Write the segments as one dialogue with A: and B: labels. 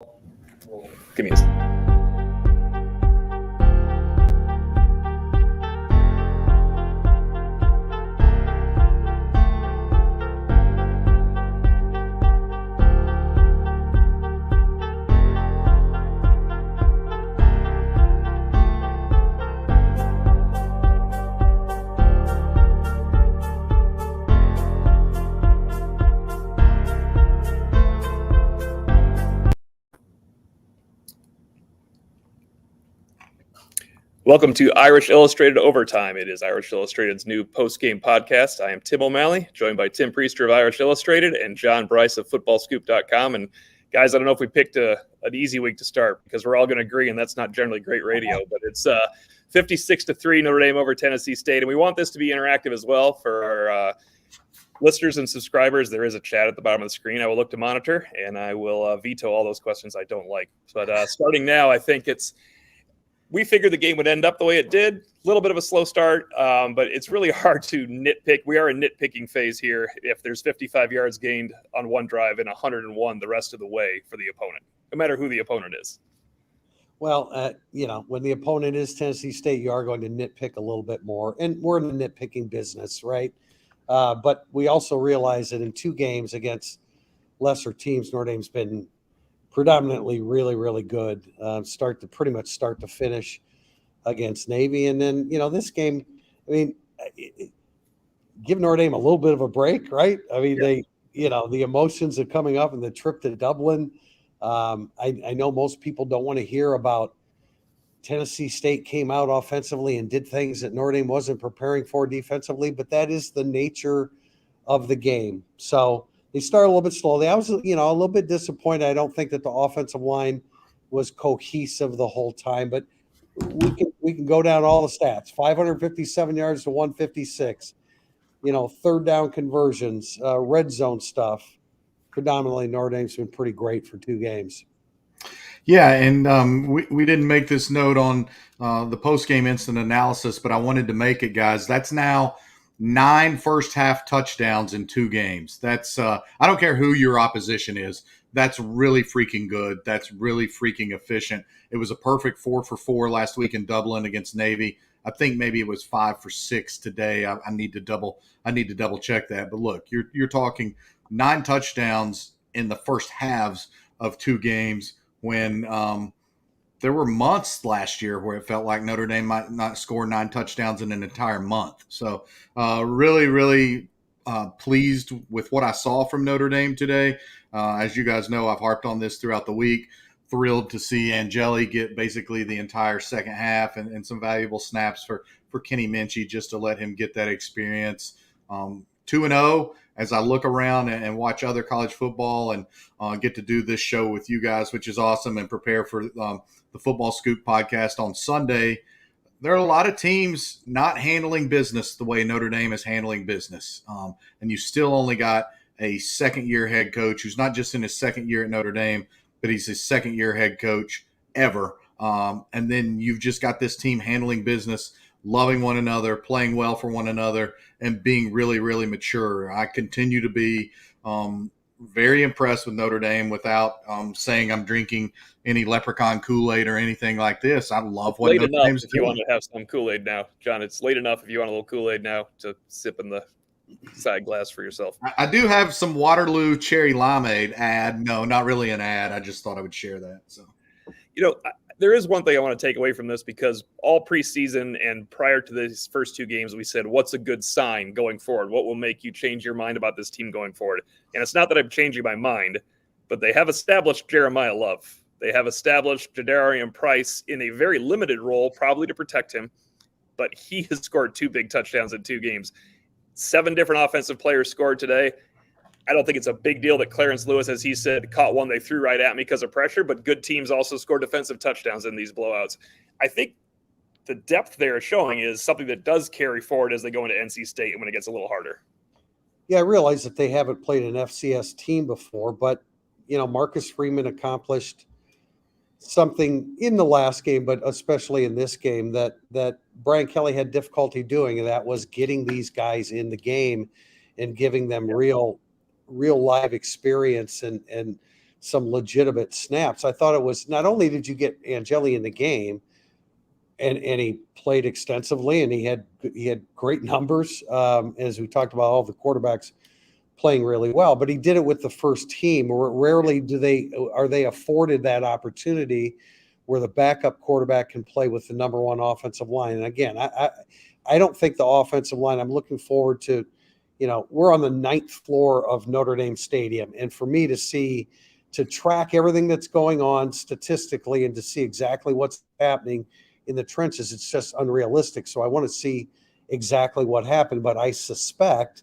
A: Give me a Welcome to Irish Illustrated Overtime. It is Irish Illustrated's new post-game podcast. I am Tim O'Malley, joined by Tim Priester of Irish Illustrated and John Bryce of FootballScoop.com. And guys, I don't know if we picked an easy week to start because we're all going to agree, and that's not generally great radio, but it's 56-3 Notre Dame over Tennessee State. And we want this to be interactive as well for our listeners and subscribers. There is a chat at the bottom of the screen. I will look to monitor, and I will veto all those questions I don't like. But starting now, I think we figured the game would end up the way it did. A little bit of a slow start, but it's really hard to nitpick. We are in nitpicking phase here if there's 55 yards gained on one drive and 101 the rest of the way for the opponent, no matter who the opponent is.
B: Well, when the opponent is Tennessee State, you are going to nitpick a little bit more. And we're in the nitpicking business, right? But we also realize that in two games against lesser teams, Notre Dame's been predominantly really, really good start to finish against Navy. And then, this game, give Notre Dame a little bit of a break, right? They, the emotions are coming up and the trip to Dublin. I know most people don't want to hear about Tennessee State came out offensively and did things that Notre Dame wasn't preparing for defensively, but that is the nature of the game. So they started a little bit slowly. I was, a little bit disappointed. I don't think that the offensive line was cohesive the whole time, but we can go down all the stats: 557 yards to 156. Third down conversions, red zone stuff. Predominantly, Notre Dame's been pretty great for two games.
C: Yeah, and we didn't make this note on the post-game instant analysis, but I wanted to make it, guys. That's now 9 first-half touchdowns in two games. That's I don't care who your opposition is. That's really freaking good. That's really freaking efficient. It was a perfect 4 for 4 last week in Dublin against Navy. I think maybe it was 5 for 6 today. I need to double check that. But look, you're talking 9 touchdowns in the first halves of two games when there were months last year where it felt like Notre Dame might not score 9 touchdowns in an entire month. So really, really pleased with what I saw from Notre Dame today. As you guys know, I've harped on this throughout the week. Thrilled to see Angeli get basically the entire second half and some valuable snaps for Kenny Minchie just to let him get that experience. 2-0 as I look around and watch other college football and get to do this show with you guys, which is awesome, and prepare for the Football Scoop podcast on Sunday. There are a lot of teams not handling business the way Notre Dame is handling business. And you still only got a second-year head coach who's not just in his second year at Notre Dame, but he's his second-year head coach ever. And then you've just got this team handling business, loving one another, playing well for one another, and being really, really mature. I continue to be very impressed with Notre Dame without saying I'm drinking any leprechaun Kool-Aid or anything like this. I love what Notre Dame's
A: doing. If you want to have some Kool-Aid now, John, it's late enough if you want a little Kool-Aid now to sip in the side glass for yourself.
C: I do have some Waterloo cherry limeade ad. No, not really an ad. I just thought I would share that. So,
A: there is one thing I want to take away from this, because all preseason and prior to these first two games, we said, what's a good sign going forward? What will make you change your mind about this team going forward? And it's not that I'm changing my mind, but they have established Jeremiah Love. They have established Jadarian Price in a very limited role, probably to protect him, but he has scored 2 big touchdowns in 2 games. 7 different offensive players scored today. I don't think it's a big deal that Clarence Lewis, as he said, caught one they threw right at me because of pressure, but good teams also score defensive touchdowns in these blowouts. I think the depth they're showing is something that does carry forward as they go into NC State and when it gets a little harder.
B: Yeah, I realize that they haven't played an FCS team before, but, Marcus Freeman accomplished something in the last game, but especially in this game that Brian Kelly had difficulty doing, and that was getting these guys in the game and giving them real live experience and some legitimate snaps. I thought it was not only did you get Angeli in the game, and he played extensively, and he had great numbers, as we talked about all the quarterbacks playing really well, but he did it with the first team. Rarely are they afforded that opportunity where the backup quarterback can play with the number one offensive line. And again, I don't think the offensive line, I'm looking forward to, we're on the 9th floor of Notre Dame Stadium. And for me to track everything that's going on statistically and to see exactly what's happening in the trenches, it's just unrealistic. So I want to see exactly what happened, but I suspect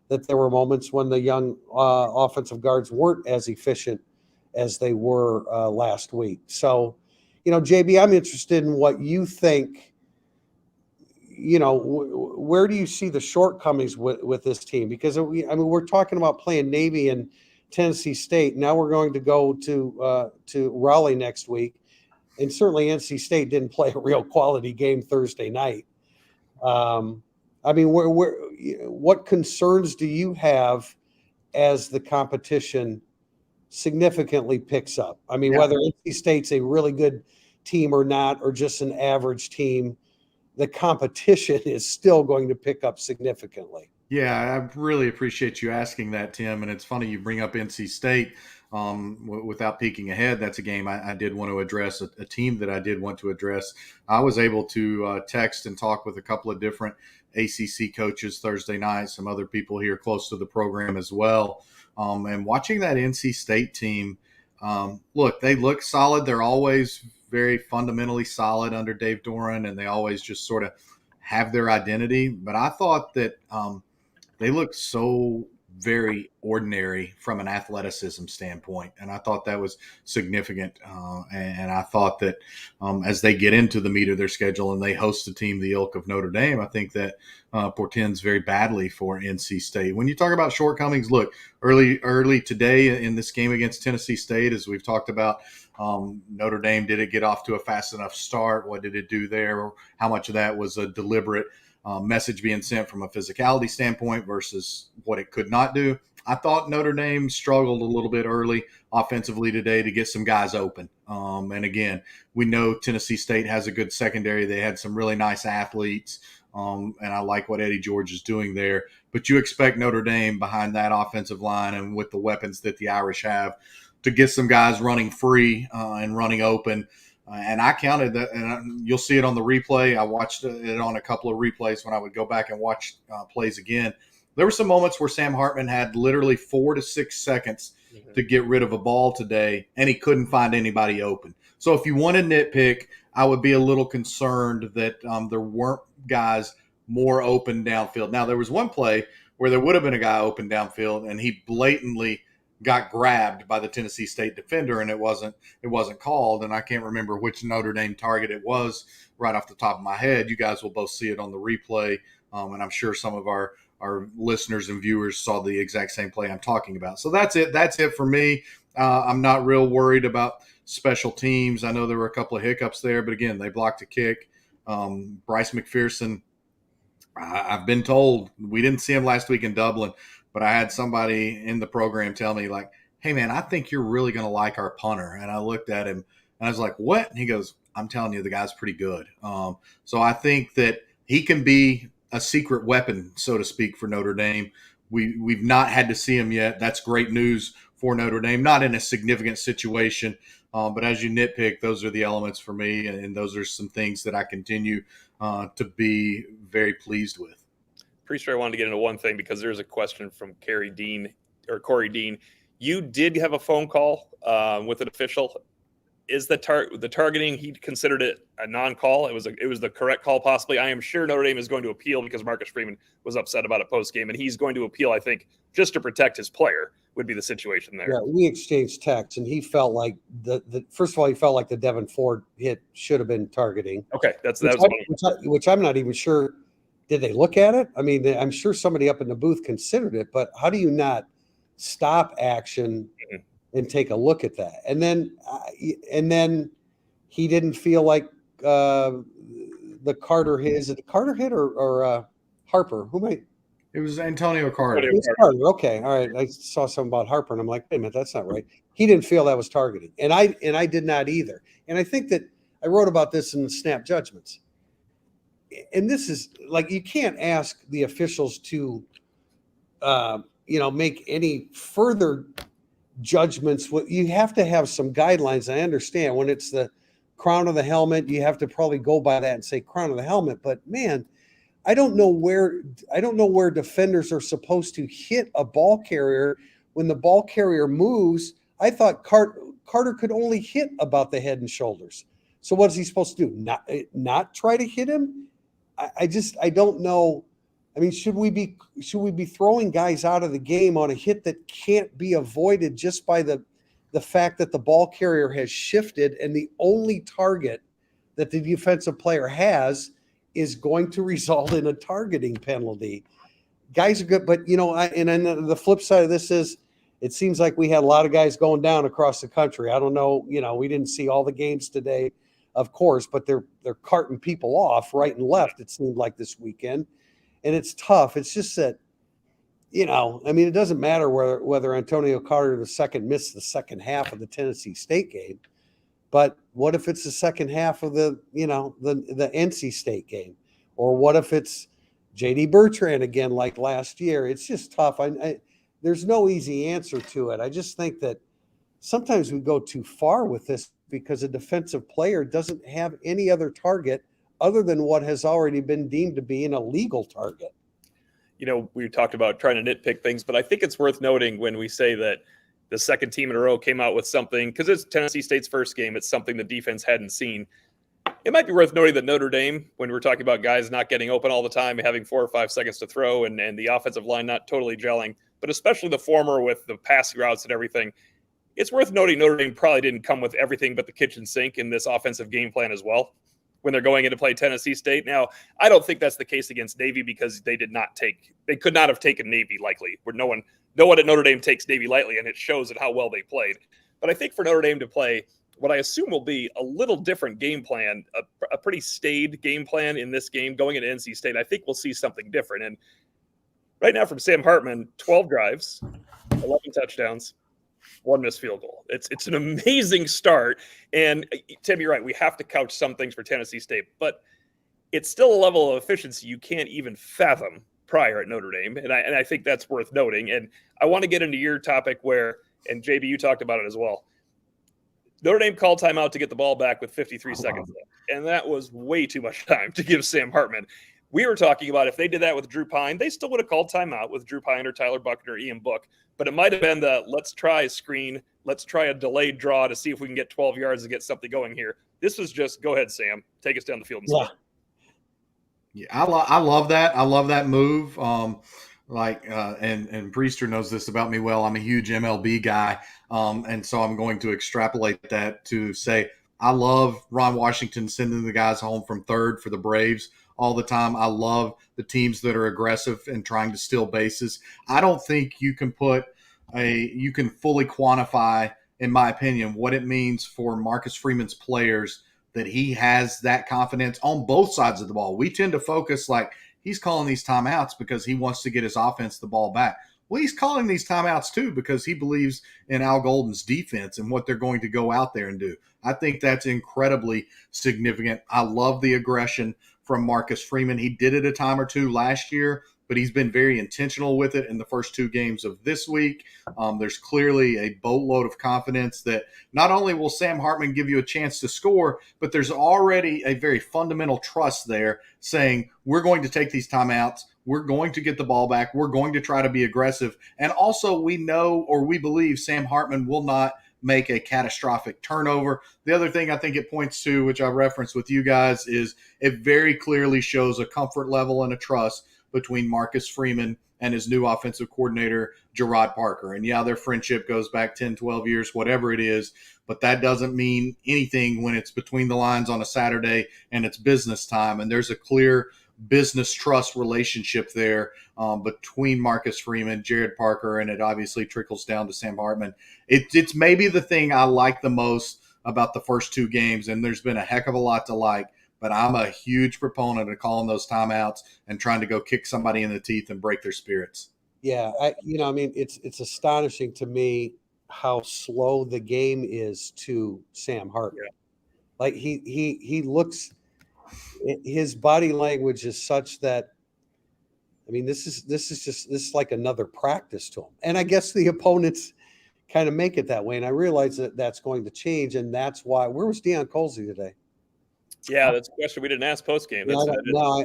B: that there were moments when the young offensive guards weren't as efficient as they were last week. So, JB, I'm interested in what you think. Where do you see the shortcomings with this team? Because we're talking about playing Navy and Tennessee State. Now we're going to go to Raleigh next week, and certainly NC State didn't play a real quality game Thursday night. What concerns do you have as the competition significantly picks up? Whether NC State's a really good team or not, or just an average team, the competition is still going to pick up significantly.
C: Yeah, I really appreciate you asking that, Tim. And it's funny you bring up NC State. Without peeking ahead, that's a game I did want to address, a team that I did want to address. I was able to text and talk with a couple of different ACC coaches Thursday night, some other people here close to the program as well. And watching that NC State team, look, they look solid. They're always very fundamentally solid under Dave Doran, and they always just sort of have their identity. But I thought that they looked so very ordinary from an athleticism standpoint. And I thought that was significant. And I thought that as they get into the meat of their schedule and they host a team the ilk of Notre Dame, I think that portends very badly for NC State. When you talk about shortcomings, look, early today in this game against Tennessee State, as we've talked about, Notre Dame, did it get off to a fast enough start? What did it do there? How much of that was a deliberate message being sent from a physicality standpoint versus what it could not do? I thought Notre Dame struggled a little bit early offensively today to get some guys open. And again, we know Tennessee State has a good secondary. They had some really nice athletes, and I like what Eddie George is doing there. But you expect Notre Dame behind that offensive line and with the weapons that the Irish have to get some guys running free and running open. And I counted that, and you'll see it on the replay. I watched it on a couple of replays when I would go back and watch plays again. There were some moments where Sam Hartman had literally 4 to 6 seconds to get rid of a ball today, and he couldn't find anybody open. So if you want to nitpick, I would be a little concerned that there weren't guys more open downfield. Now, there was one play where there would have been a guy open downfield, and he blatantly got grabbed by the Tennessee State defender, and it wasn't called. And I can't remember which Notre Dame target it was right off the top of my head. You guys will both see it on the replay, and I'm sure some of our listeners and viewers saw the exact same play I'm talking about. So that's it for me. I'm not real worried about special teams. I know there were a couple of hiccups there, but again, they blocked a kick. Bryce McPherson, I've been told, we didn't see him last week in Dublin, but I had somebody in the program tell me, like, hey, man, I think you're really going to like our punter. And I looked at him and I was like, what? And he goes, I'm telling you, the guy's pretty good. So I think that he can be a secret weapon, so to speak, for Notre Dame. We've not had to see him yet. That's great news for Notre Dame, not in a significant situation. But as you nitpick, those are the elements for me. And those are some things that I continue to be very pleased with.
A: Pretty sure I wanted to get into one thing because there's a question from Corey Dean. You did have a phone call with an official. Is the targeting, he considered it a non-call? It was the correct call, possibly. I am sure Notre Dame is going to appeal because Marcus Freeman was upset about it post-game, and he's going to appeal, I think, just to protect his player would be the situation there.
B: Yeah, we exchanged texts, and he felt like first of all, he felt like the Devin Ford hit should have been targeting.
A: Okay,
B: which I'm not even sure. Did they look at it? I mean, I'm sure somebody up in the booth considered it, but how do you not stop action and take a look at that? And then he didn't feel like the Carter hit. Is it Carter hit or Harper? Who might?
C: It was Antonio Carter.
B: It's Carter. Okay, all right. I saw something about Harper, and I'm like, wait a minute, that's not right. He didn't feel that was targeting, and I did not either. And I think that I wrote about this in the snap judgments. And this is like, you can't ask the officials to, make any further judgments. What you have to have some guidelines. I understand when it's the crown of the helmet, you have to probably go by that and say crown of the helmet. But man, I don't know where defenders are supposed to hit a ball carrier when the ball carrier moves. I thought Carter could only hit about the head and shoulders. So what is he supposed to do? Not try to hit him? I don't know. I mean, should we be throwing guys out of the game on a hit that can't be avoided just by the fact that the ball carrier has shifted and the only target that the defensive player has is going to result in a targeting penalty? Guys are good, but and then the flip side of this is, it seems like we had a lot of guys going down across the country. I don't know, we didn't see all the games today, of course, but they're carting people off right and left, it seemed like, this weekend. And it's tough. It's just that, I mean, it doesn't matter whether Antonio Carter II missed the second half of the Tennessee State game, but what if it's the second half of the NC State game? Or what if it's JD Bertrand again, like last year? It's just tough. There's no easy answer to it. I just think that sometimes we go too far with this because a defensive player doesn't have any other target other than what has already been deemed to be an illegal target.
A: We talked about trying to nitpick things, but I think it's worth noting when we say that the second team in a row came out with something, because it's Tennessee State's first game, it's something the defense hadn't seen. It might be worth noting that Notre Dame, when we're talking about guys not getting open all the time, having 4 or 5 seconds to throw, and the offensive line not totally gelling, but especially the former with the passing routes and everything, it's worth noting Notre Dame probably didn't come with everything but the kitchen sink in this offensive game plan as well when they're going in to play Tennessee State. Now, I don't think that's the case against Navy, because they could not have taken Navy likely, where no one at Notre Dame takes Navy lightly, and it shows at how well they played. But I think for Notre Dame to play what I assume will be a little different game plan, a pretty staid game plan in this game going into NC State, I think we'll see something different. And right now from Sam Hartman, 12 drives, 11 touchdowns, 1 missed field goal. It's an amazing start. And Tim, you're right. We have to couch some things for Tennessee State, but it's still a level of efficiency you can't even fathom prior at Notre Dame. And I think that's worth noting. And I want to get into your topic and JB, you talked about it as well. Notre Dame called timeout to get the ball back with 53 seconds left. And that was way too much time to give Sam Hartman. We were talking about if they did that with Drew Pine, they still would have called timeout with Drew Pine or Tyler Buckner or Ian Book. But it might have been let's try a screen, let's try a delayed draw to see if we can get 12 yards to get something going here. This was just, go ahead, Sam, take us down the field and start.
C: Yeah, I love that. I love that move. And Priester knows this about me well. I'm a huge MLB guy, and so I'm going to extrapolate that to say I love Ron Washington sending the guys home from third for the Braves all the time. I love the teams that are aggressive and trying to steal bases. I don't think you can fully quantify, in my opinion, what it means for Marcus Freeman's players that he has that confidence on both sides of the ball. We tend to focus like he's calling these timeouts because he wants to get his offense the ball back. Well, he's calling these timeouts too because he believes in Al Golden's defense and what they're going to go out there and do. I think that's incredibly significant. I love the aggression from Marcus Freeman. He did it a time or two last year, but he's been very intentional with it in the first 2 games of this week. There's clearly a boatload of confidence that not only will Sam Hartman give you a chance to score, but there's already a very fundamental trust there saying we're going to take these timeouts, we're going to get the ball back, we're going to try to be aggressive. And also we know, or we believe, Sam Hartman will not make a catastrophic turnover. The other thing I think it points to, which I referenced with you guys, is it very clearly shows a comfort level and a trust between Marcus Freeman and his new offensive coordinator, Gerard Parker. And yeah, their friendship goes back 10, 12 years, whatever it is, but that doesn't mean anything when it's between the lines on a Saturday and it's business time. And there's a clear business trust relationship there between Marcus Freeman, Jared Parker, and it obviously trickles down to Sam Hartman. It's maybe the thing I like the most about the first 2 games, and there's been a heck of a lot to like, but I'm a huge proponent of calling those timeouts and trying to go kick somebody in the teeth and break their spirits.
B: Yeah, I mean, it's astonishing to me how slow the game is to Sam Hartman.
A: Yeah.
B: Like he looks, his body language is such that, I mean, this is like another practice to him. And I guess the opponents kind of make it that way. And I realize that that's going to change, and that's why. Where was Deion Colsey today?
A: Yeah, that's a question we didn't ask post game.
B: Yeah,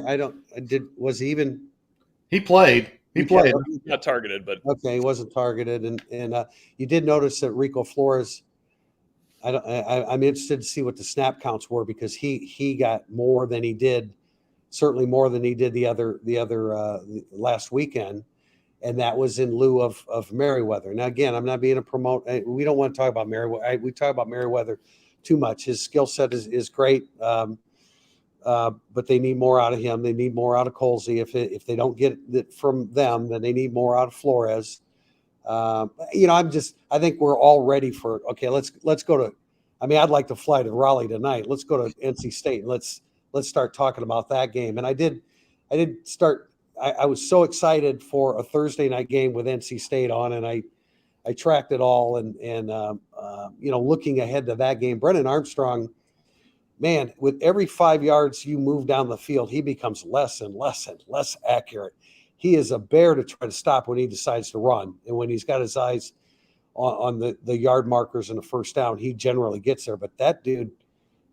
B: I don't. I did. Was he even?
C: He played. He played.
A: He's not targeted, but
B: Okay, he wasn't targeted, and you did notice that Rico Flores. I'm interested to see what the snap counts were, because he got more than he did, certainly more than he did the other last weekend, and that was in lieu of Merriweather. Now, again, I'm not being a promote. We don't want to talk about Merriweather. We talk about Merriweather too much. His skill set is great. But they need more out of him. They need more out of Colsey. If they don't get it from them, then they need more out of Flores. I think we're all ready for, okay, let's go to, I mean, I'd like to fly to Raleigh tonight. Let's go to NC State and let's start talking about that game. And I was so excited for a Thursday night game with NC State on, and I tracked it all, and looking ahead to that game, Brennan Armstrong, man, with every 5 yards you move down the field, he becomes less and less and less accurate. He is a bear to try to stop when he decides to run. And when he's got his eyes on the yard markers and the first down, he generally gets there. But that dude,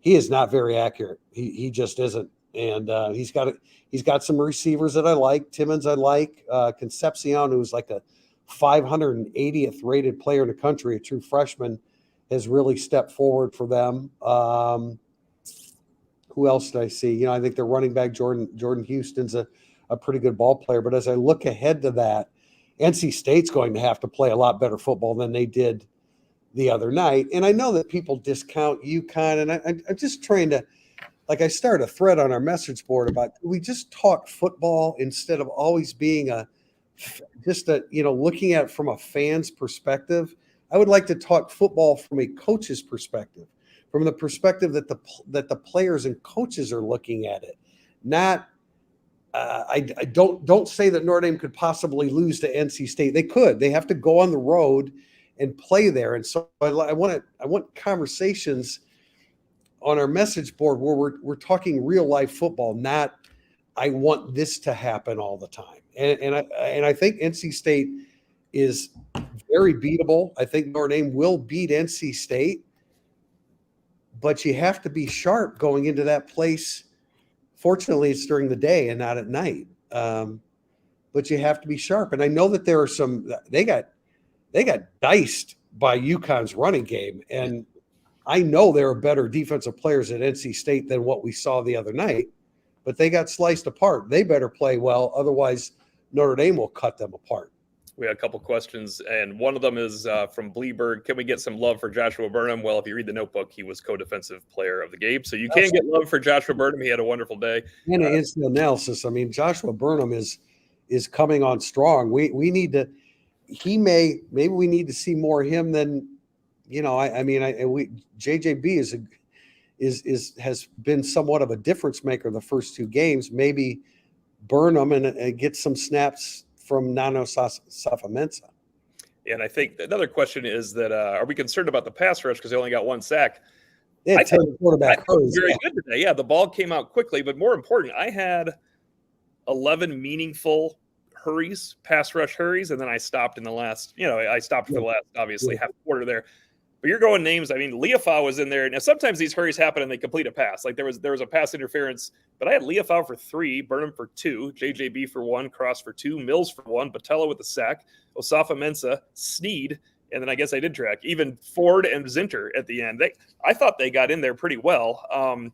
B: he is not very accurate. He just isn't. And he's got some receivers that I like. Timmons I like. Concepcion, who's like a 580th rated player in the country, a true freshman, has really stepped forward for them. Who else did I see? I think their running back, Jordan Houston's a pretty good ball player. But as I look ahead to that, NC State's going to have to play a lot better football than they did the other night. And I know that people discount UConn, and I'm just trying to, like, I started a thread on our message board about, we just talk football instead of always being looking at it from a fan's perspective. I would like to talk football from a coach's perspective, from the perspective that the players and coaches are looking at it. Not, I don't say that Notre Dame could possibly lose to NC State. They could. They have to go on the road and play there. And so I want conversations on our message board where we're talking real life football, not I want this to happen all the time. And I think NC State is very beatable. I think Notre Dame will beat NC State, but you have to be sharp going into that place. Fortunately, it's during the day and not at night. But you have to be sharp. And I know that there are they got diced by UConn's running game. And I know there are better defensive players at NC State than what we saw the other night, but they got sliced apart. They better play well. Otherwise, Notre Dame will cut them apart.
A: We had a couple questions, and one of them is from Bleeberg. Can we get some love for Joshua Burnham? Well, if you read the notebook, he was co-defensive player of the game. So you can get love for Joshua Burnham. He had a wonderful day.
B: And instant analysis. I mean, Joshua Burnham is coming on strong. We need to – maybe we need to see more of him than – JJB has been somewhat of a difference maker the first two games. Maybe Burnham and get some snaps from Nano Safamensa.
A: And I think another question is that are we concerned about the pass rush because they only got one sack?
B: I thought quarterback
A: very good today. Yeah, the ball came out quickly, but more important, I had 11 meaningful pass rush hurries, and then I stopped in the last. I stopped for the last obviously half quarter there. But you're going names. I mean, Leafau was in there. Now, sometimes these hurries happen and they complete a pass. Like there was a pass interference, but I had Leafau for 3, Burnham for 2, JJB for 1, Cross for 2, Mills for 1, Botello with a sack, Osafa-Mensah, Sneed, and then I guess I did track even Ford and Zinter at the end. I thought they got in there pretty well. I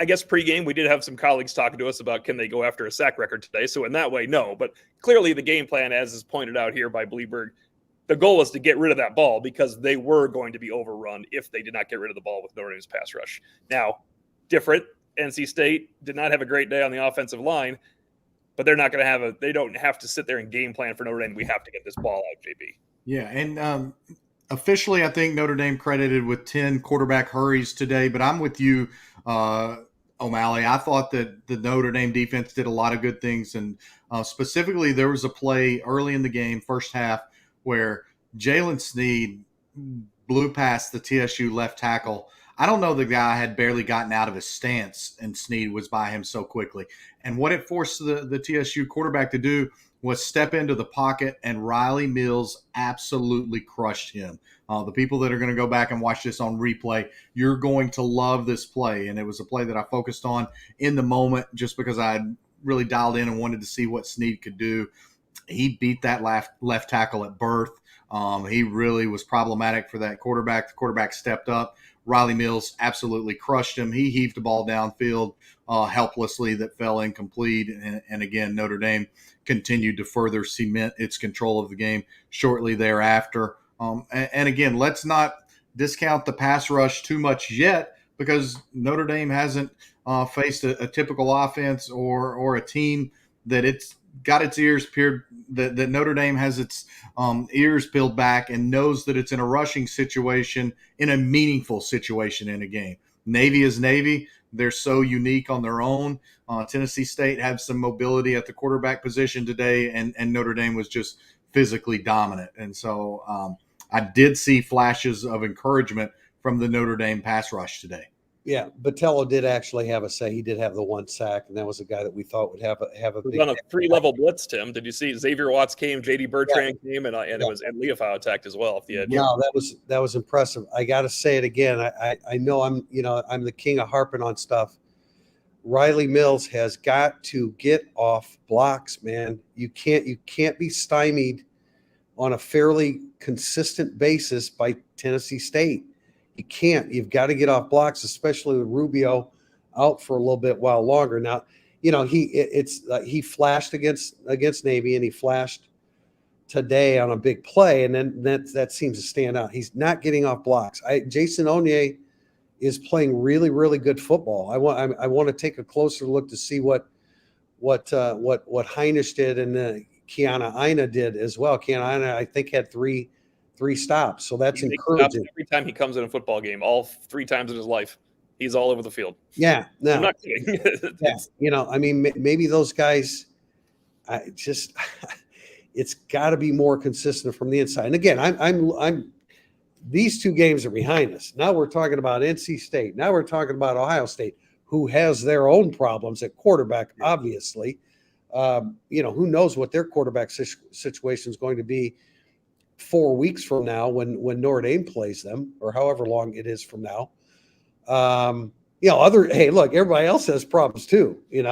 A: guess pregame we did have some colleagues talking to us about can they go after a sack record today. So in that way, no. But clearly the game plan, as is pointed out here by Bleeberg, the goal was to get rid of that ball because they were going to be overrun if they did not get rid of the ball with Notre Dame's pass rush. Now, different. NC State did not have a great day on the offensive line, but they're not going to they don't have to sit there and game plan for Notre Dame. We have to get this ball out, JB.
C: Yeah, and officially I think Notre Dame credited with 10 quarterback hurries today, but I'm with you. O'Malley. I thought that the Notre Dame defense did a lot of good things, and specifically there was a play early in the game, first half, where Jalen Sneed blew past the TSU left tackle. I don't know, the guy had barely gotten out of his stance, and Sneed was by him so quickly. And what it forced the TSU quarterback to do was step into the pocket, and Riley Mills absolutely crushed him. The people that are going to go back and watch this on replay, you're going to love this play. And it was a play that I focused on in the moment just because I had really dialed in and wanted to see what Sneed could do. He beat that left tackle at birth. He really was problematic for that quarterback. The quarterback stepped up. Riley Mills absolutely crushed him. He heaved the ball downfield helplessly that fell incomplete. And again, Notre Dame continued to further cement its control of the game shortly thereafter. And again, let's not discount the pass rush too much yet, because Notre Dame hasn't faced a typical offense or a team that it's got its ears peeled, that Notre Dame has its ears peeled back and knows that it's in a rushing situation, in a meaningful situation in a game. Navy is Navy. They're so unique on their own. Tennessee State had some mobility at the quarterback position today, and Notre Dame was just physically dominant. And so I did see flashes of encouragement from the Notre Dame pass rush today.
B: Yeah, Botello did actually have a say. He did have the one sack, and that was a guy that we thought would have a big.
A: On a 3-level blitz, Tim. Did you see Xavier Watts came, J.D. Bertrand came, and it was and Leofau attacked as well. If the edge.
B: No, that was impressive. I got to say it again. I know I'm the king of harping on stuff. Riley Mills has got to get off blocks, man. You can't be stymied on a fairly consistent basis by Tennessee State. You can't. You've got to get off blocks, especially with Rubio out for a little bit while longer. Now, he flashed against Navy, and he flashed today on a big play, and then that seems to stand out. He's not getting off blocks. Jason Onye is playing really, really good football. I want to take a closer look to see what Heinisch did, and Kiana Ina did as well. Kiana Ina, I think, had three stops, so that's encouraging.
A: Every time he comes in a football game, all 3 times in his life, he's all over the field.
B: Yeah, no,
A: I'm not kidding.
B: Yeah, maybe those guys, it's got to be more consistent from the inside. And again, I'm these 2 games are behind us. Now we're talking about NC State. Now we're talking about Ohio State, who has their own problems at quarterback, obviously. Who knows what their quarterback situation is going to be 4 weeks from now when Notre Dame plays them, or however long it is from now. Hey, look, everybody else has problems too. You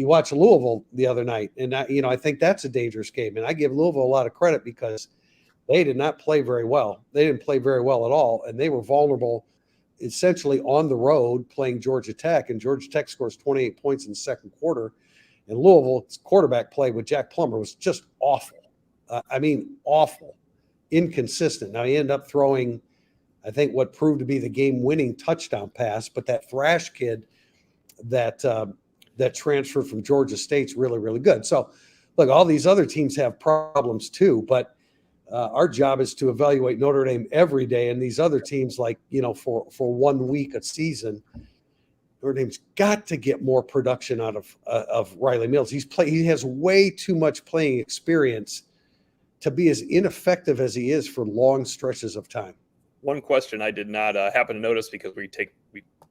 B: watch Louisville the other night, and I think that's a dangerous game. And I give Louisville a lot of credit because they did not play very well. They didn't play very well at all, and they were vulnerable essentially on the road playing Georgia Tech, and Georgia Tech scores 28 points in the second quarter. And Louisville's quarterback play with Jack Plummer was just awful. Awful, inconsistent. Now he ended up throwing, I think, what proved to be the game-winning touchdown pass. But that Thrash kid that transferred from Georgia State's really, really good. So, look, all these other teams have problems too. But our job is to evaluate Notre Dame every day. And these other teams, for 1 week a season, Notre Dame's got to get more production out of Riley Mills. He has way too much playing experience to be as ineffective as he is for long stretches of time.
A: One question I did not happen to notice, because we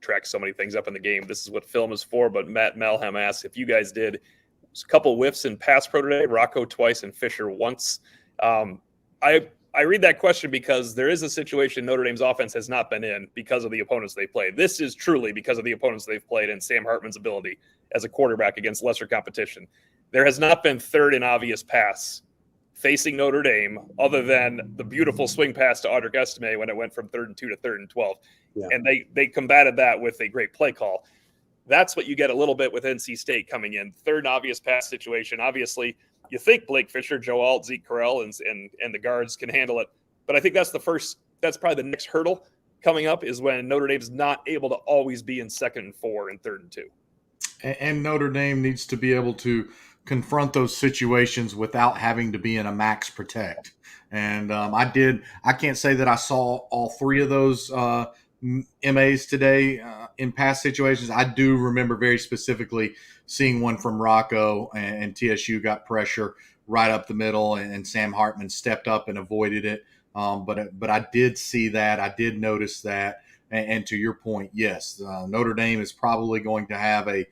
A: track so many things up in the game. This is what film is for, but Matt Malham asks if you guys did a couple whiffs in pass pro today, Rocco twice and Fisher once. I read that question because there is a situation Notre Dame's offense has not been in because of the opponents they played. This is truly because of the opponents they've played and Sam Hartman's ability as a quarterback against lesser competition. There has not been third and obvious pass facing Notre Dame other than the beautiful swing pass to Audric Estime when it went from 3rd and 2 to 3rd and 12. Yeah. And they combated that with a great play call. That's what you get a little bit with NC State coming in. Third and obvious pass situation. Obviously, you think Blake Fisher, Joe Alt, Zeke Correll, and the guards can handle it. But I think that's probably the next hurdle coming up, is when Notre Dame's not able to always be in 2nd and 4 and 3rd and 2.
C: And Notre Dame needs to be able to confront those situations without having to be in a max protect. And I can't say that I saw all 3 of those MAs today in past situations, I do remember very specifically seeing one from Rocco, and TSU got pressure right up the middle, and Sam Hartman stepped up and avoided it. But I did see that. I did notice that. And to your point, yes, Notre Dame is probably going to have a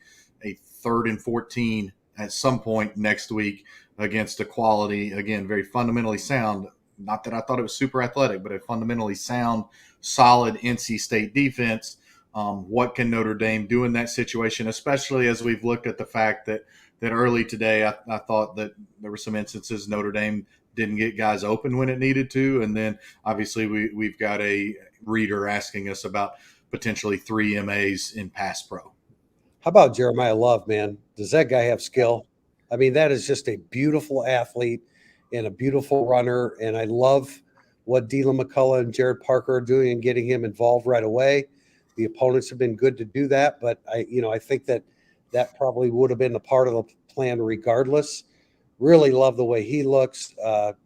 C: 3rd and 14 at some point next week against a quality, again, very fundamentally sound. Not that I thought it was super athletic, but a fundamentally sound, solid NC State defense. What can Notre Dame do in that situation, especially as we've looked at the fact that early today I thought that there were some instances Notre Dame didn't get guys open when it needed to. And then obviously we've got a reader asking us about potentially 3 MAs in pass pro.
B: How about Jeremiah Love, man? Does that guy have skill? I mean, that is just a beautiful athlete and a beautiful runner. And I love what Dylan McCullough and Jared Parker are doing and getting him involved right away. The opponents have been good to do that, but I think that probably would have been a part of the plan regardless. Really love the way he looks.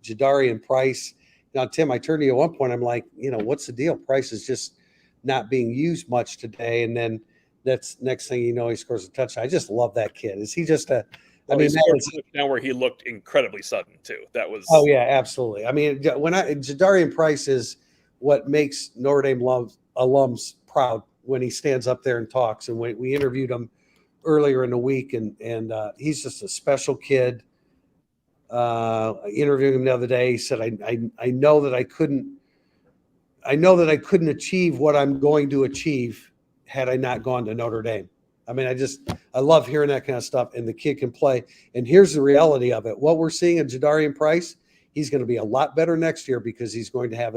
B: Jadarian Price. Now, Tim, I turned to you at one point. I'm like, what's the deal? Price is just not being used much today. And then that's next thing you know, he scores a touchdown. I just love that kid. Is he just a?
A: Well, he scored a touchdown where he looked incredibly sudden too. That was.
B: Oh yeah, absolutely. I mean, Jadarian Price is what makes Notre Dame alums proud when he stands up there and talks. And we interviewed him earlier in the week, and he's just a special kid. I interviewed him the other day. He said, I know that I couldn't achieve what I'm going to achieve had I not gone to Notre Dame. I mean, I love hearing that kind of stuff, and the kid can play. And here's the reality of it. What we're seeing in Jadarian Price, he's going to be a lot better next year because he's going to have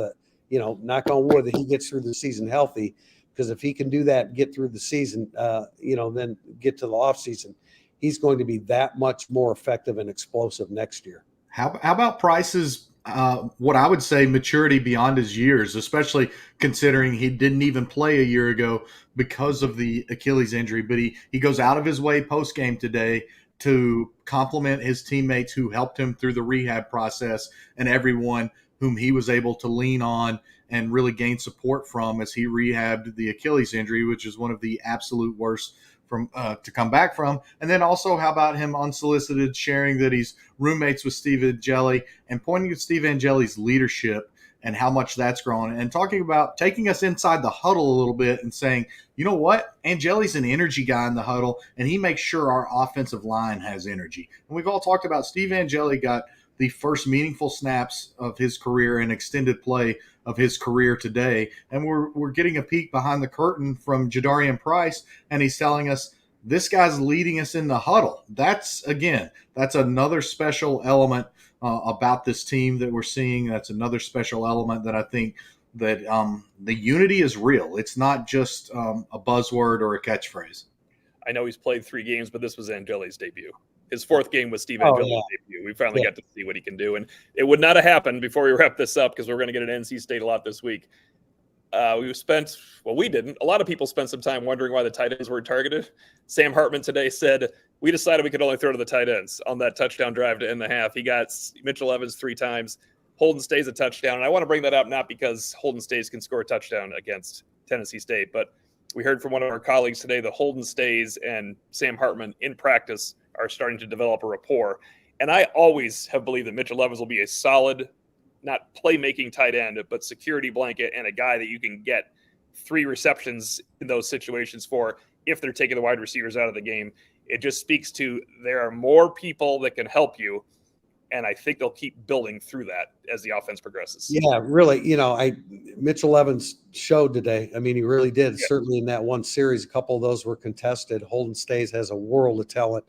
B: knock on wood that he gets through the season healthy. Because if he can do that, get through the season, then get to the offseason, he's going to be that much more effective and explosive next year.
C: How about Price's, what I would say, maturity beyond his years, especially considering he didn't even play a year ago because of the Achilles injury, but he goes out of his way post-game today to compliment his teammates who helped him through the rehab process and everyone whom he was able to lean on and really gain support from as he rehabbed the Achilles injury, which is one of the absolute worst to come back from. And then also, how about him unsolicited sharing that he's roommates with Steve Angeli and pointing to Steve Angeli's leadership and how much that's grown, and talking about taking us inside the huddle a little bit and saying, you know what, Angeli's an energy guy in the huddle, and he makes sure our offensive line has energy. And we've all talked about Steve Angeli got the first meaningful snaps of his career and extended play of his career today. And we're getting a peek behind the curtain from Jadarian Price, and he's telling us this guy's leading us in the huddle. That's another special element about this team that we're seeing. That's another special element that I think that the unity is real. It's not just a buzzword or a catchphrase.
A: I know he's played 3 games, but this was Angeli's debut. His 4th game was Steve Angeli's debut. We finally got to see what he can do. And it would not have happened before we wrap this up because we're going to get an NC State a lot this week. We didn't. A lot of people spent some time wondering why the tight ends were targeted. Sam Hartman today said, we decided we could only throw to the tight ends on that touchdown drive to end the half. He got Mitchell Evans 3 times. Holden Stays a touchdown. And I want to bring that up not because Holden Stays can score a touchdown against Tennessee State, but we heard from one of our colleagues today that Holden Stays and Sam Hartman in practice are starting to develop a rapport. And I always have believed that Mitchell Evans will be a solid, not playmaking tight end, but security blanket and a guy that you can get 3 receptions in those situations for if they're taking the wide receivers out of the game. It just speaks to there are more people that can help you. And I think they'll keep building through that as the offense progresses.
B: Yeah, really. Mitchell Evans showed today. I mean, he really did. Yeah. Certainly in that one series, a couple of those were contested. Holden Stays has a world of talent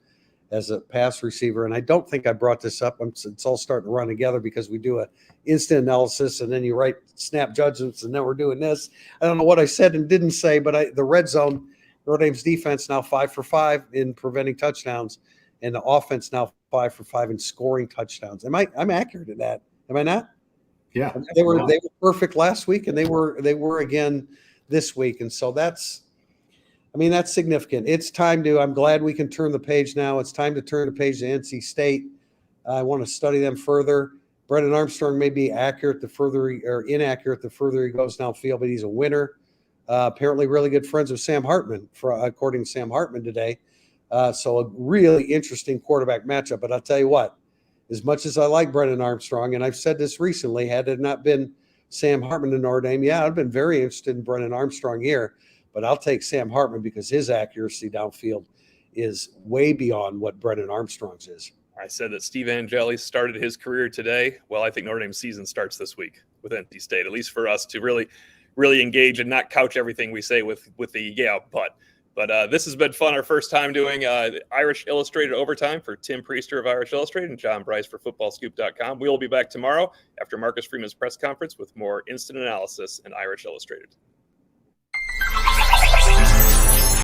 B: as a pass receiver. And I don't think I brought this up. It's all starting to run together because we do a instant analysis and then you write snap judgments and then we're doing this. I don't know what I said and didn't say, but the red zone, Notre Dame's defense now 5 for 5 in preventing touchdowns, and the offense now 5 for 5 in scoring touchdowns. I'm accurate in that. Am I not?
C: Yeah.
B: They were perfect last week, and they were again this week. And so that's significant. It's time to, I'm glad we can turn the page now. It's time to turn the page to NC State. I want to study them further. Brennan Armstrong may be inaccurate the further he goes downfield, but he's a winner. apparently really good friends with Sam Hartman, according to Sam Hartman today. So a really interesting quarterback matchup. But I'll tell you what, as much as I like Brennan Armstrong, and I've said this recently, had it not been Sam Hartman in Notre Dame, yeah, I've been very interested in Brennan Armstrong here, but I'll take Sam Hartman because his accuracy downfield is way beyond what Brennan Armstrong's is.
A: I said that Steve Angeli started his career today. Well, I think Notre Dame's season starts this week with NC State, at least for us to really engage and not couch everything we say with the but. But this has been fun. Our first time doing Irish Illustrated Overtime for Tim Priester of Irish Illustrated and John Bryce for FootballScoop.com. We will be back tomorrow after Marcus Freeman's press conference with more instant analysis and Irish Illustrated.